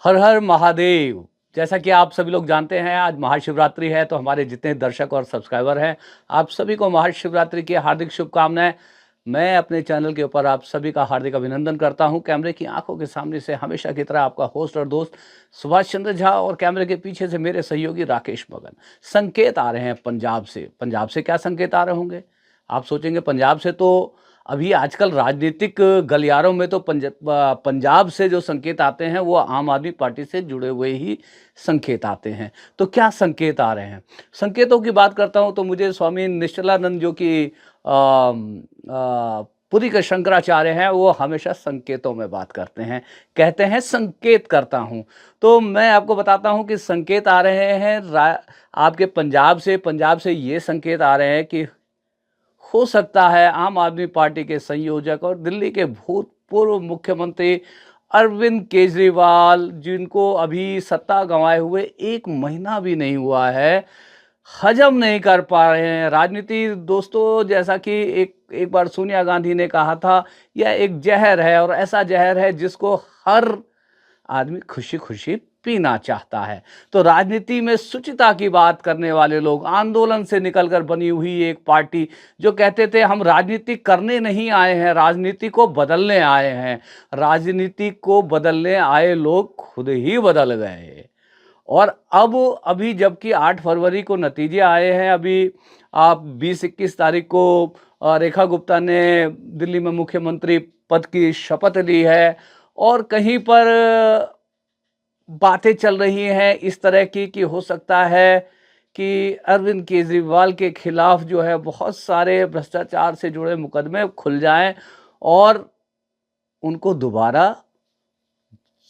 हर हर महादेव। जैसा कि आप सभी लोग जानते हैं, आज महाशिवरात्रि है, तो हमारे जितने दर्शक और सब्सक्राइबर हैं, आप सभी को महाशिवरात्रि की हार्दिक शुभकामनाएं। मैं अपने चैनल के ऊपर आप सभी का हार्दिक अभिनंदन करता हूं। कैमरे की आंखों के सामने से हमेशा की तरह आपका होस्ट और दोस्त सुभाष चंद्र झा, और कैमरे के पीछे से मेरे सहयोगी राकेश मगन। संकेत आ रहे हैं पंजाब से। पंजाब से क्या संकेत आ रहे होंगे? आप सोचेंगे पंजाब से, तो अभी आजकल राजनीतिक गलियारों में तो पंजाब से जो संकेत आते हैं वो आम आदमी पार्टी से जुड़े हुए ही संकेत आते हैं। तो क्या संकेत आ रहे हैं? संकेतों की बात करता हूं तो मुझे स्वामी निश्चलानंद, जो कि पुरी के शंकराचार्य हैं, वो हमेशा संकेतों में बात करते हैं। कहते हैं संकेत करता हूं। तो मैं आपको बताता हूं कि संकेत आ रहे हैं आपके पंजाब से ये संकेत आ रहे हैं कि हो सकता है आम आदमी पार्टी के संयोजक और दिल्ली के भूतपूर्व मुख्यमंत्री अरविंद केजरीवाल, जिनको अभी सत्ता गंवाए हुए 1 महीना भी नहीं हुआ है, हजम नहीं कर पा रहे हैं राजनीति। दोस्तों, जैसा कि एक एक बार सोनिया गांधी ने कहा था, यह एक जहर है, और ऐसा जहर है जिसको हर आदमी खुशी खुशी पीना चाहता है। तो राजनीति में शुचिता की बात करने वाले लोग, आंदोलन से निकलकर बनी हुई एक पार्टी, जो कहते थे हम राजनीति करने नहीं आए हैं, राजनीति को बदलने आए हैं, राजनीति को बदलने आए लोग खुद ही बदल गए। और अब अभी जबकि 8 फरवरी को नतीजे आए हैं, अभी आप 20-21 तारीख को रेखा गुप्ता ने दिल्ली में मुख्यमंत्री पद की शपथ ली है, और कहीं पर बातें चल रही हैं इस तरह की कि हो सकता है कि अरविंद केजरीवाल के खिलाफ जो है बहुत सारे भ्रष्टाचार से जुड़े मुकदमे खुल जाएं, और उनको दोबारा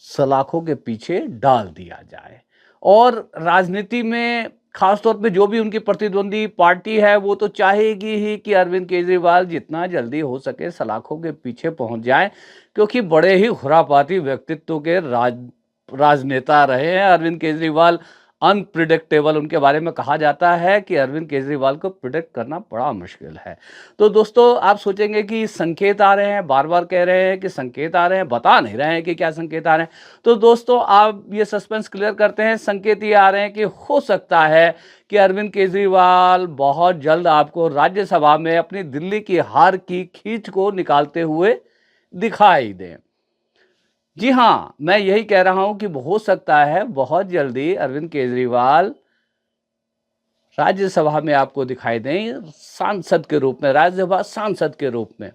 सलाखों के पीछे डाल दिया जाए। और राजनीति में खासतौर पे जो भी उनकी प्रतिद्वंदी पार्टी है, वो तो चाहेगी ही कि अरविंद केजरीवाल जितना जल्दी हो सके सलाखों के पीछे पहुंच जाए, क्योंकि बड़े ही खुरापाती व्यक्तित्व के राजनेता रहे हैं अरविंद केजरीवाल। अनप्रिडिक्टेबल उनके बारे में कहा जाता है कि अरविंद केजरीवाल को प्रिडिक्ट करना बड़ा मुश्किल है। तो दोस्तों, आप सोचेंगे कि संकेत आ रहे हैं, बार बार कह रहे हैं कि संकेत आ रहे हैं, बता नहीं रहे हैं कि क्या संकेत आ रहे हैं। तो दोस्तों, आप ये सस्पेंस क्लियर करते हैं। संकेत ये आ रहे हैं कि हो सकता है कि अरविंद केजरीवाल बहुत जल्द आपको राज्यसभा में अपनी दिल्ली की हार की खींच को निकालते हुए दिखाई दें। जी हाँ, मैं यही कह रहा हूं कि हो सकता है बहुत जल्दी अरविंद केजरीवाल राज्यसभा में आपको दिखाई दें, सांसद के रूप में, राज्यसभा सांसद के रूप में।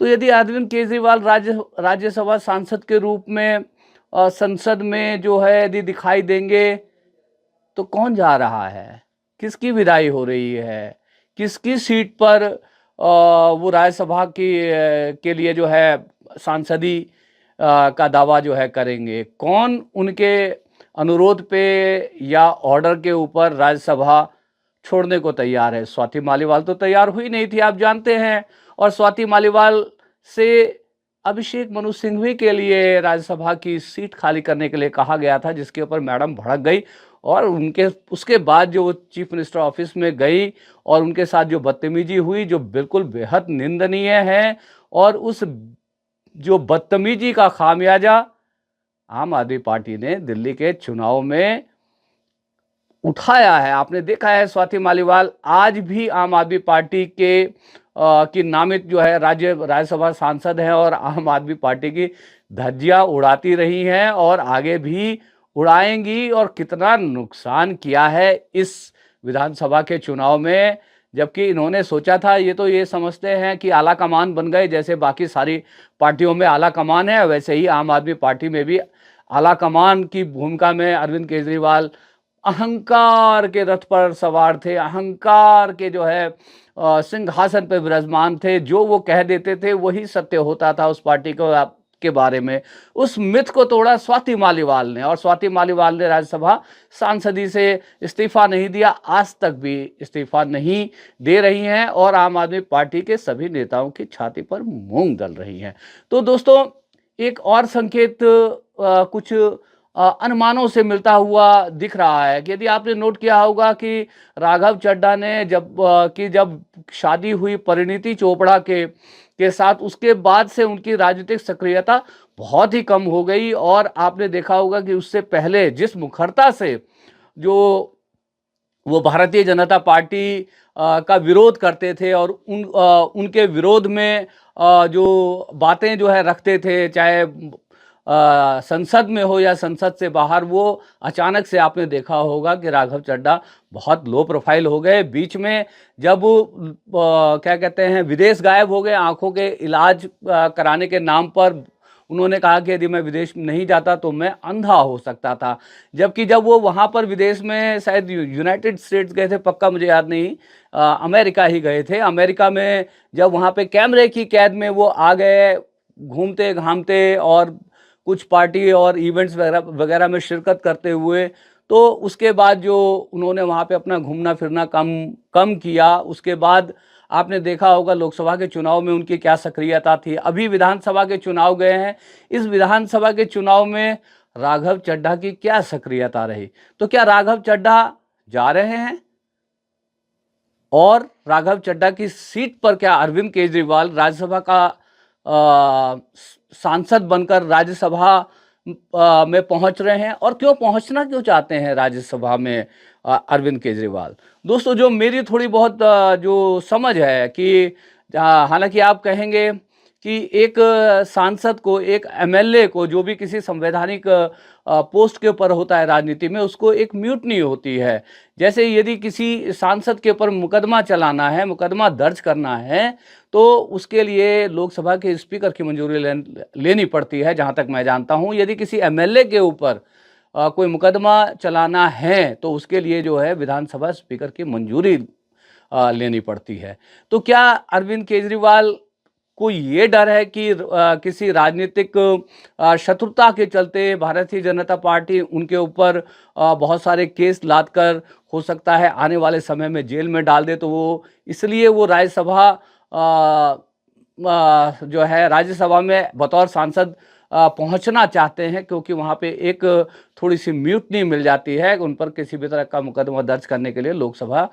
तो यदि अरविंद केजरीवाल राज्यसभा सांसद के रूप में संसद में जो है यदि दिखाई देंगे, तो कौन जा रहा है, किसकी विदाई हो रही है, किसकी सीट पर वो राज्यसभा की के लिए जो है सांसदी का दावा जो है करेंगे, कौन उनके अनुरोध पे या ऑर्डर के ऊपर राज्यसभा छोड़ने को तैयार है? स्वाति मालीवाल तो तैयार हुई नहीं थी, आप जानते हैं। और स्वाति मालीवाल से अभिषेक मनु सिंघवी के लिए राज्यसभा की सीट खाली करने के लिए कहा गया था, जिसके ऊपर मैडम भड़क गई, और उनके उसके बाद जो वो चीफ मिनिस्टर ऑफिस में गई और उनके साथ जो बदतमीजी हुई, जो बिल्कुल बेहद निंदनीय है, और उस जो बदतमीजी का खामियाजा आम आदमी पार्टी ने दिल्ली के चुनाव में उठाया है। आपने देखा है, स्वाति मालीवाल आज भी आम आदमी पार्टी की नामित जो है राज्यसभा सांसद हैं, और आम आदमी पार्टी की धज्जियां उड़ाती रही हैं और आगे भी उड़ाएंगी। और कितना नुकसान किया है इस विधानसभा के चुनाव में, जबकि इन्होंने सोचा था, ये तो ये समझते हैं कि आला कमान बन गए, जैसे बाकी सारी पार्टियों में आला कमान है, वैसे ही आम आदमी पार्टी में भी आला कमान की भूमिका में अरविंद केजरीवाल अहंकार के रथ पर सवार थे, अहंकार के जो है सिंहासन पर विराजमान थे। जो वो कह देते थे वही सत्य होता था उस पार्टी को के बारे में। उस मिथ को तोड़ा स्वाति मालीवाल ने, और स्वाति मालीवाल ने राज्यसभा सांसदी से इस्तीफा नहीं दिया, आज तक भी इस्तीफा नहीं दे रही हैं, और आम आदमी पार्टी के सभी नेताओं की छाती पर मूंग दल रही हैं। तो दोस्तों, एक और संकेत कुछ अनुमानों से मिलता हुआ दिख रहा है कि यदि आपने नोट किया होगा कि राघव चड्ढा ने जब शादी हुई परिणीति चोपड़ा के के साथ उसके बाद से उनकी राजनीतिक सक्रियता बहुत ही कम हो गई। और आपने देखा होगा कि उससे पहले जिस मुखरता से जो वो भारतीय जनता पार्टी का विरोध करते थे और उनके विरोध में जो बातें जो है रखते थे, चाहे संसद में हो या संसद से बाहर, वो अचानक से आपने देखा होगा कि राघव चड्ढा बहुत लो प्रोफाइल हो गए। बीच में जब क्या कहते हैं, विदेश गायब हो गए, आंखों के इलाज कराने के नाम पर उन्होंने कहा कि यदि मैं विदेश नहीं जाता तो मैं अंधा हो सकता था। जबकि जब वो वहाँ पर विदेश में शायद यूनाइटेड स्टेट्स गए थे, पक्का मुझे याद नहीं, अमेरिका ही गए थे। अमेरिका में जब वहाँ पे कैमरे की कैद में वो आ गए, घूमते घामते और कुछ पार्टी और इवेंट्स वगैरह वगैरह में शिरकत करते हुए, तो उसके बाद जो उन्होंने वहाँ पे अपना घूमना फिरना कम कम किया। उसके बाद आपने देखा होगा लोकसभा के चुनाव में उनकी क्या सक्रियता थी। अभी विधानसभा के चुनाव गए हैं, इस विधानसभा के चुनाव में राघव चड्ढा की क्या सक्रियता रही? तो क्या राघव चड्ढा जा रहे हैं? और राघव चड्ढा की सीट पर क्या अरविंद केजरीवाल राज्यसभा का सांसद बनकर राज्यसभा में पहुंच रहे हैं? और पहुंचना क्यों चाहते हैं राज्यसभा में अरविंद केजरीवाल? दोस्तों, जो मेरी थोड़ी बहुत जो समझ है कि हालांकि आप कहेंगे कि एक सांसद को, एक एमएलए को, जो भी किसी संवैधानिक पोस्ट के ऊपर होता है राजनीति में, उसको एक म्यूटनी होती है। जैसे यदि किसी सांसद के ऊपर मुकदमा चलाना है, मुकदमा दर्ज करना है, तो उसके लिए लोकसभा के स्पीकर की मंजूरी लेनी पड़ती है, जहां तक मैं जानता हूं। यदि किसी एमएलए के ऊपर कोई मुकदमा चलाना है तो उसके लिए जो है विधानसभा स्पीकर की मंजूरी लेनी पड़ती है। तो क्या अरविंद केजरीवाल को ये डर है कि किसी राजनीतिक शत्रुता के चलते भारतीय जनता पार्टी उनके ऊपर बहुत सारे केस लादकर हो सकता है आने वाले समय में जेल में डाल दे, तो वो इसलिए वो राज्यसभा जो है राज्यसभा में बतौर सांसद पहुंचना चाहते हैं, क्योंकि वहां पे एक थोड़ी सी म्यूटनी मिल जाती है। उन पर किसी भी तरह का मुकदमा दर्ज करने के लिए लोकसभा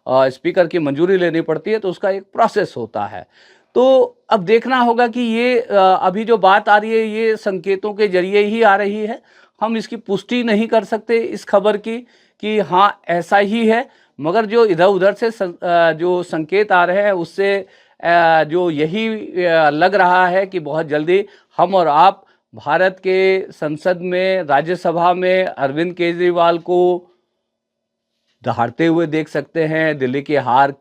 स्पीकर की मंजूरी लेनी पड़ती है, तो उसका एक प्रोसेस होता है। तो अब देखना होगा कि ये अभी जो बात आ रही है, ये संकेतों के जरिए ही आ रही है। हम इसकी पुष्टि नहीं कर सकते इस खबर की कि हाँ ऐसा ही है, मगर जो इधर उधर से जो संकेत आ रहे हैं उससे जो यही लग रहा है कि बहुत जल्दी हम और आप भारत के संसद में, राज्यसभा में अरविंद केजरीवाल को दहाड़ते हुए देख सकते हैं, दिल्ली की हार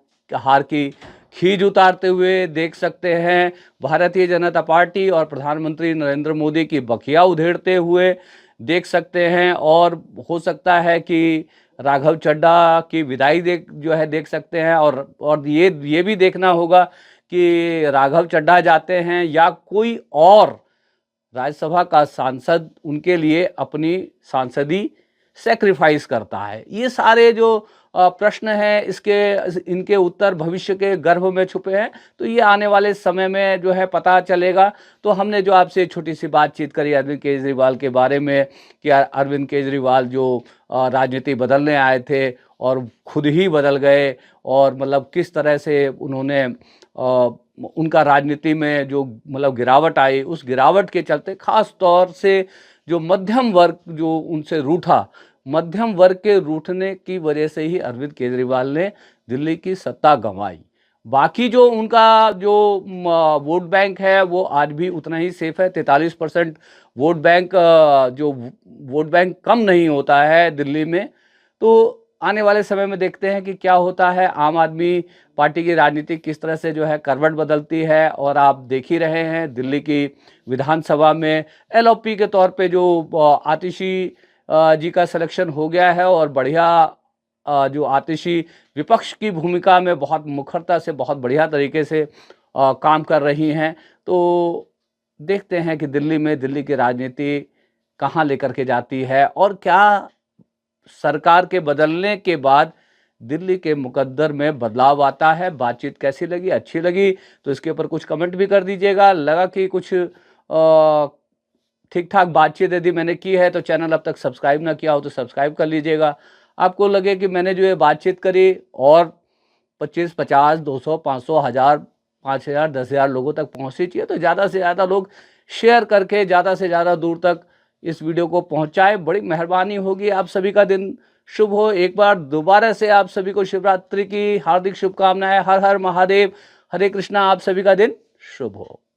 की खीज उतारते हुए देख सकते हैं, भारतीय जनता पार्टी और प्रधानमंत्री नरेंद्र मोदी की बखिया उधेड़ते हुए देख सकते हैं, और हो सकता है कि राघव चड्ढा की विदाई देख सकते हैं। और ये भी देखना होगा कि राघव चड्ढा जाते हैं या कोई और राज्यसभा का सांसद उनके लिए अपनी सांसदी सेक्रीफाइस करता है। ये सारे जो प्रश्न हैं, इनके उत्तर भविष्य के गर्भ में छुपे हैं, तो ये आने वाले समय में जो है पता चलेगा। तो हमने जो आपसे छोटी सी बातचीत करी अरविंद केजरीवाल के बारे में कि अरविंद केजरीवाल जो राजनीति बदलने आए थे और खुद ही बदल गए, और मतलब किस तरह से उन्होंने उनका राजनीति में जो मतलब गिरावट आई, उस गिरावट के चलते खास तौर से जो मध्यम वर्ग जो उनसे रूठा, मध्यम वर्ग के रूठने की वजह से ही अरविंद केजरीवाल ने दिल्ली की सत्ता गंवाई। बाकी जो उनका जो वोट बैंक है वो आज भी उतना ही सेफ है। 43% वोट बैंक, जो वोट बैंक कम नहीं होता है दिल्ली में। तो आने वाले समय में देखते हैं कि क्या होता है, आम आदमी पार्टी की राजनीति किस तरह से जो है करवट बदलती है। और आप देख ही रहे हैं दिल्ली की विधानसभा में एलओपी के तौर पे जो आतिशी जी का सिलेक्शन हो गया है, और बढ़िया जो आतिशी विपक्ष की भूमिका में बहुत मुखरता से, बहुत बढ़िया तरीके से काम कर रही हैं। तो देखते हैं कि दिल्ली में दिल्ली की राजनीति कहाँ लेकर के जाती है, और क्या सरकार के बदलने के बाद दिल्ली के मुकद्दर में बदलाव आता है। बातचीत कैसी लगी? अच्छी लगी तो इसके ऊपर कुछ कमेंट भी कर दीजिएगा। लगा कि कुछ ठीक ठाक बातचीत यदि मैंने की है तो चैनल अब तक सब्सक्राइब ना किया हो तो सब्सक्राइब कर लीजिएगा। आपको लगे कि मैंने जो ये बातचीत करी और 25, 50, 200, 500, 1000 5,000 10,000 लोगों तक पहुँचनी चाहिए। तो ज़्यादा से ज़्यादा लोग शेयर करके ज़्यादा से ज़्यादा दूर तक इस वीडियो को पहुँचाएँ, बड़ी मेहरबानी होगी। आप सभी का दिन शुभ हो। एक बार दोबारा से आप सभी को शिवरात्रि की हार्दिक शुभकामनाएँ। हर हर महादेव, हरे कृष्णा। आप सभी का दिन शुभ हो।